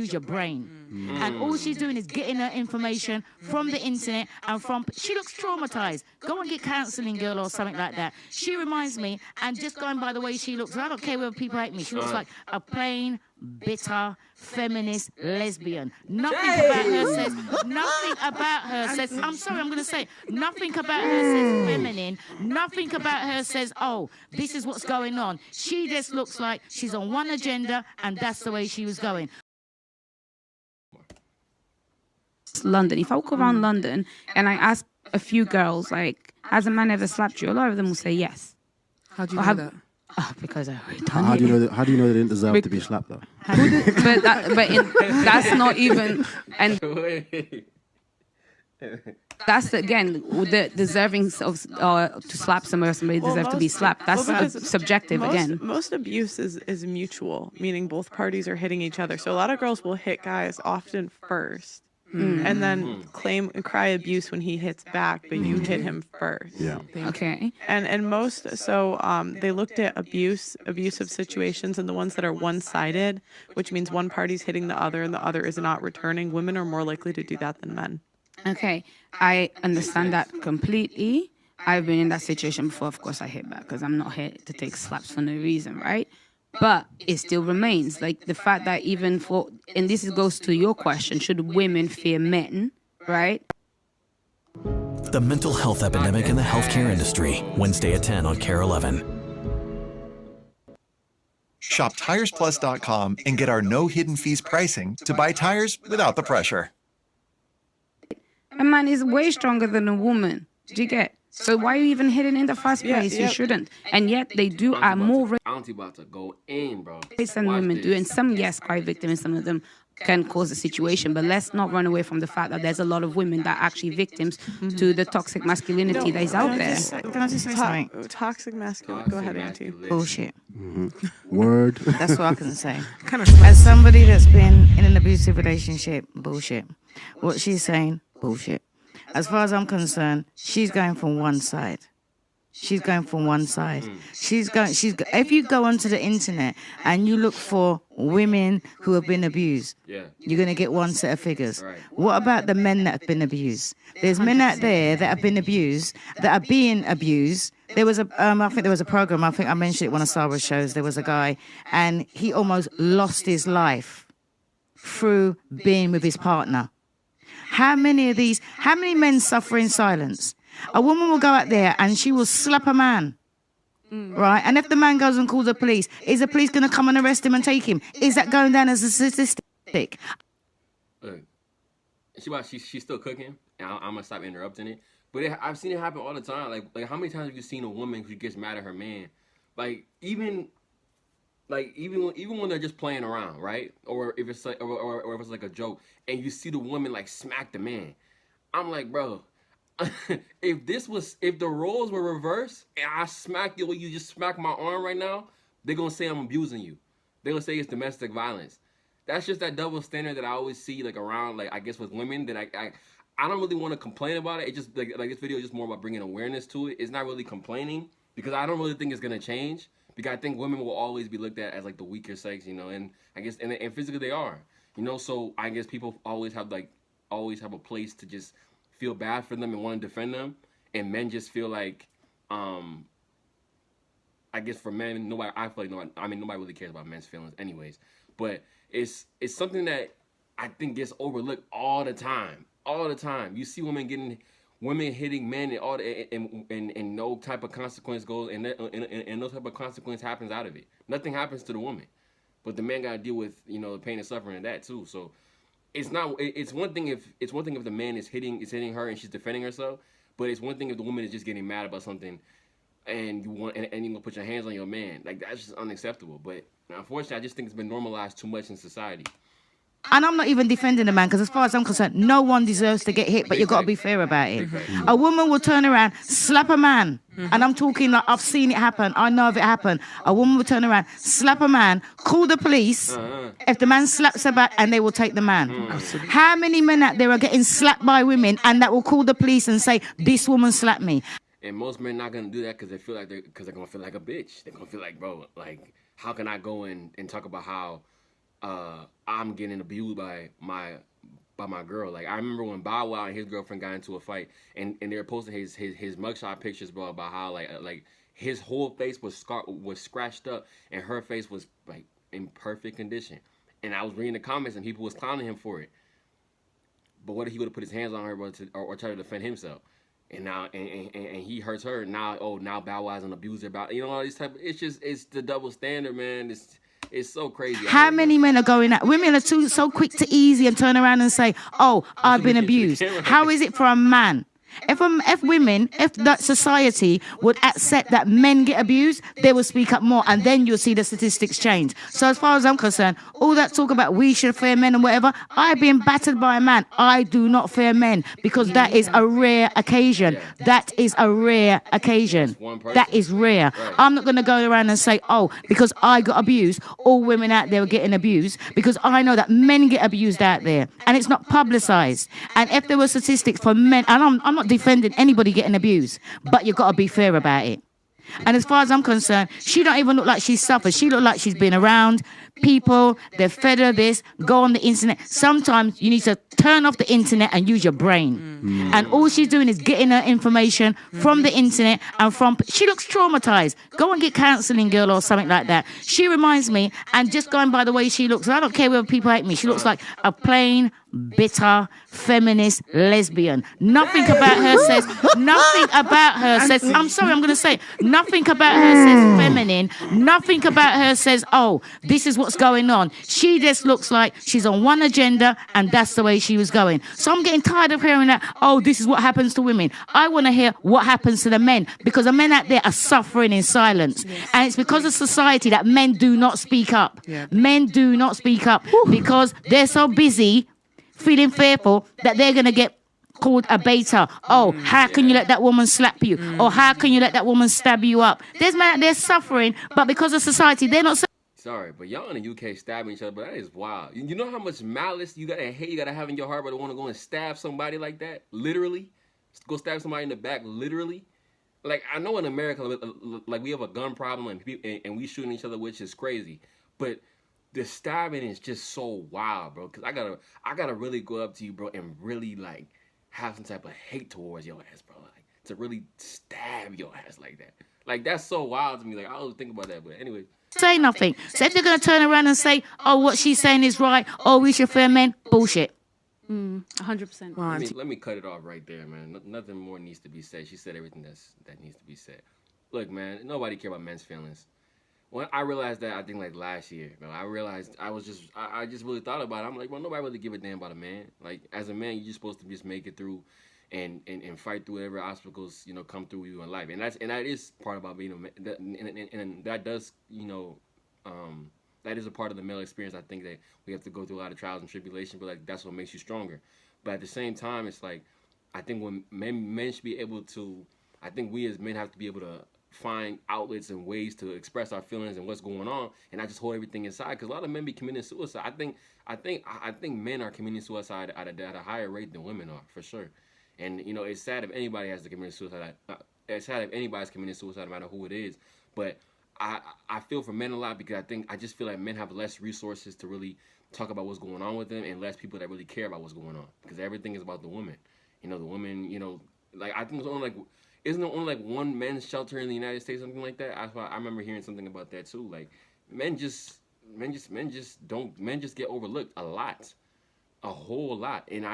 use your brain. And all she's doing is getting her information from the internet and from... She looks traumatized. Go and get counseling, girl, or something like that. She reminds me, and just going by the way she looks, I don't care whether people hate me, she looks like a plain, bitter, feminist lesbian. Nothing about her says, I'm sorry, I'm going to say, nothing about her says feminine. Nothing about her says, oh, this is what's going on. She just looks like she's on one agenda, and that's the way she was going. London. If I walk around London and I ask a few girls, like, has a man ever slapped you? A lot of them will say yes. How do you know that? Oh, because I already done How it. do you know that? How do you know they didn't deserve to be slapped though? That's not even, and that's again the deserving of to slap somebody or somebody deserves to be slapped. That's subjective again. Most abuse is mutual, meaning both parties are hitting each other. So a lot of girls will hit guys often first. And then claim and cry abuse when he hits back, but you hit him first. Yeah. Okay. And most, so they looked at abusive situations, and the ones that are one-sided, which means one party's hitting the other and the other is not returning. Women are more likely to do that than men. Okay, I understand that completely. I've been in that situation before. Of course, I hit back because I'm not here to take slaps for no reason, right? But it still remains, like the fact that even for, and this goes to your question, should women fear men, right? The mental health epidemic in the healthcare industry, Wednesday at 10 on Care 11. Shop TiresPlus.com and get our no hidden fees pricing to buy tires without the pressure. A man is way stronger than a woman. Do you get? So why are you even hitting in the first place? You shouldn't. And yet they do are more Aunty about to go in, bro. race than women do. And some, yes, cry victim, and some of them can cause a situation. But let's not run away from the fact that there's a lot of women that are actually victims to the toxic masculinity that is out there. Can I just say something? Toxic masculinity. Go ahead, Aunty. Bullshit. Word. That's what I can say. As somebody that's been in an abusive relationship, bullshit. What she's saying, bullshit. As far as I'm concerned, she's going from one side. She's going from one side. If you go onto the internet and you look for women who have been abused, you're going to get one set of figures. Right. What about the men that have been abused? There's men out there that have been abused, that are being abused. There was I think there was a program, I think I mentioned it in one of Sarah's shows, there was a guy, and he almost lost his life through being with his partner. How many men suffer in silence? A woman will go out there and she will slap a man, right? And if the man goes and calls the police, is the police going to come and arrest him and take him? Is that going down as a statistic? She's still cooking, and I'm going to stop interrupting it. But I've seen it happen all the time. Like how many times have you seen a woman who gets mad at her man? Even when they're just playing around, right? Or if it's like, or if it's like a joke, and you see the woman like smack the man, I'm like, bro, if the roles were reversed and I smack you, you just smack my arm right now, they're gonna say I'm abusing you. They're gonna say it's domestic violence. That's just that double standard that I always see like around, like I guess with women, that I don't really want to complain about it. It just like this video is just more about bringing awareness to it. It's not really complaining because I don't really think it's gonna change. Because I think women will always be looked at as like the weaker sex, you know, and I guess and physically they are, you know. So I guess people always have a place to just feel bad for them and want to defend them, and men just feel like, I guess for men, nobody really cares about men's feelings, anyways. But it's something that I think gets overlooked all the time. You see women hitting men and no type of consequence goes and no type of consequence happens out of it. Nothing happens to the woman, but the man got to deal with the pain and suffering of that too. So it's one thing if the man is hitting her and she's defending herself, but it's one thing if the woman is just getting mad about something and you gonna put your hands on your man. Like that's just unacceptable. But unfortunately, I just think it's been normalized too much in society. And I'm not even defending the man, because as far as I'm concerned, no one deserves to get hit, but you've got to be fair about it. A woman will turn around, slap a man, and I'm talking like I've seen it happen. I know if it happened. A woman will turn around, slap a man, call the police. If the man slaps her back, and they will take the man. How many men out there are getting slapped by women, and that will call the police and say, this woman slapped me? And most men not gonna do that because they're gonna feel like a bitch. They're gonna feel like, bro, like how can I go and talk about how I'm getting abused by my girl. Like I remember when Bow Wow and his girlfriend got into a fight, and they were posting his mugshot pictures, bro, about how like his whole face was scratched up, and her face was like in perfect condition. And I was reading the comments, and people was clowning him for it. But what if he would have put his hands on her, bro, or try to defend himself? And now and he hurts her. Now Bow Wow's an abuser. About all these type. It's the double standard, man. It's so crazy. How many men are going out? Women are so quick to easy and turn around and say, "Oh, I've been abused." How is it for a man? If that society would accept that men get abused, they will speak up more, and then you'll see the statistics change. So as far as I'm concerned, all that talk about we should fear men and whatever, I've been battered by a man. I do not fear men because that is a rare occasion. That is a rare occasion. That is rare. I'm not going to go around and say, oh, because I got abused, all women out there are getting abused, because I know that men get abused out there, and it's not publicized. And if there were statistics for men, and I'm not defending anybody getting abused, but you've got to be fair about it. And as far as I'm concerned, she don't even look like she's suffered. She look like she's been around people. They're fed her this. Go on the internet. Sometimes you need to turn off the internet and use your brain. And all she's doing is getting her information from the internet and from. She looks traumatized. Go and get counseling, girl, or something like that. She reminds me, and just going by the way she looks, I don't care whether people hate me. She looks like a plain, bitter, feminist lesbian. Nothing about her says. Nothing about her says. I'm sorry, I'm going to say. Nothing about her says feminine. Nothing about her says, oh, this is what's going on. She just looks like she's on one agenda, and that's the way she was going. So I'm getting tired of hearing that, oh, this is what happens to women. I want to hear what happens to the men, because the men out there are suffering in silence. And it's because of society that men do not speak up. Men do not speak up because they're so busy feeling fearful that they're going to get called a beta. Oh, how can you let that woman slap you? Or how can you let that woman stab you up? There's men out there suffering, but because of society, they're not. Sorry, but y'all in the UK stabbing each other, but that is wild. You know how much malice you gotta hate, you gotta have in your heart, but to want to go and stab somebody like that? Literally? Go stab somebody in the back, literally? Like, I know in America, like, we have a gun problem and we shooting each other, which is crazy. But the stabbing is just so wild, bro. Because I gotta really go up to you, bro, and really, like, have some type of hate towards your ass, bro. Like, to really stab your ass like that. Like, that's so wild to me. Like, I always think about that, but anyway. Say nothing. So if they're going to turn around and say, oh, what she's saying is right, oh, we should fear men, bullshit. 100%. Let me cut it off right there, man. Nothing more needs to be said. She said everything that needs to be said. Look, man, nobody care about men's feelings. When I realized that, I think like last year, bro, I realized I just really thought about it. I'm like, well, nobody really give a damn about a man. Like, as a man, you're just supposed to just make it through and fight through whatever obstacles, come through you in life. And that is part about being a man. And that does, that is a part of the male experience. I think that we have to go through a lot of trials and tribulations, but like that's what makes you stronger. But at the same time, it's like, I think when men should be able to, I think we as men have to be able to find outlets and ways to express our feelings and what's going on, and not just hold everything inside. Because a lot of men be committing suicide. I think men are committing suicide at a higher rate than women are, for sure. And it's sad if anybody has to commit suicide. It's sad if anybody's committing suicide, no matter who it is. But I feel for men a lot, because I just feel like men have less resources to really talk about what's going on with them, and less people that really care about what's going on, because everything is about the woman. The woman. Like, I think isn't there only like one men's shelter in the United States, something like that? I remember hearing something about that too. Like, men just get overlooked a lot, a whole lot, and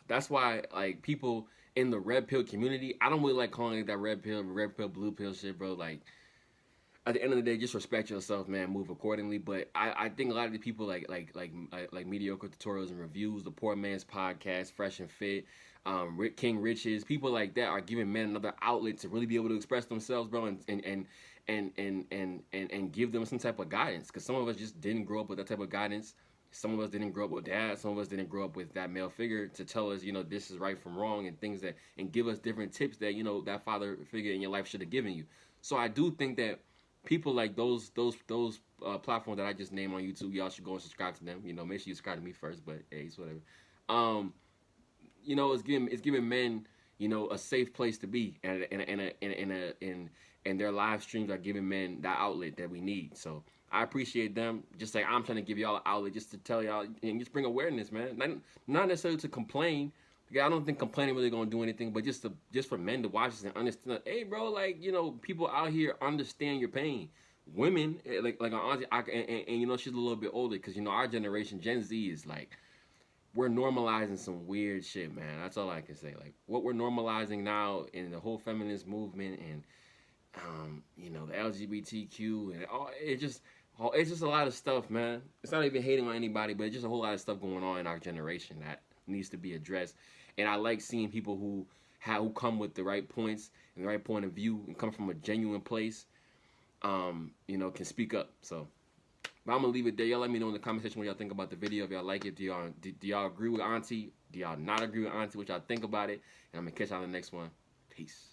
that's why, like, people in the red pill community, I don't really like calling it that red pill, blue pill shit, bro. Like, at the end of the day, just respect yourself, man. Move accordingly. But I think a lot of the people like mediocre tutorials and reviews, the Poor Man's Podcast, Fresh and Fit, King Riches, people like that are giving men another outlet to really be able to express themselves, bro, and give them some type of guidance. Because some of us just didn't grow up with that type of guidance. Some of us didn't grow up with dad. Some of us didn't grow up with that male figure to tell us, this is right from wrong, and things and give us different tips that, that father figure in your life should have given you. So I do think that people like those platforms that I just named on YouTube, y'all should go and subscribe to them. Make sure you subscribe to me first, but hey, it's whatever. It's giving men, a safe place to be, and their live streams are giving men that outlet that we need. So I appreciate them. Just like I'm trying to give y'all an outlet just to tell y'all and just bring awareness, man. Not necessarily to complain. I don't think complaining really gonna do anything, but just for men to watch this and understand. Hey, bro, like people out here understand your pain. Women, like our auntie, and she's a little bit older because our generation, Gen Z, is like we're normalizing some weird shit, man. That's all I can say. Like what we're normalizing now in the whole feminist movement and the LGBTQ and all, it's just a lot of stuff, man. It's not even hating on anybody, but it's just a whole lot of stuff going on in our generation that needs to be addressed. And I like seeing people who come with the right points and the right point of view and come from a genuine place, can speak up. So, but I'm gonna leave it there. Y'all let me know in the comment section what y'all think about the video. If y'all like it, do y'all agree with Auntie? Do y'all not agree with Auntie? What y'all think about it? And I'm gonna catch y'all in the next one. Peace.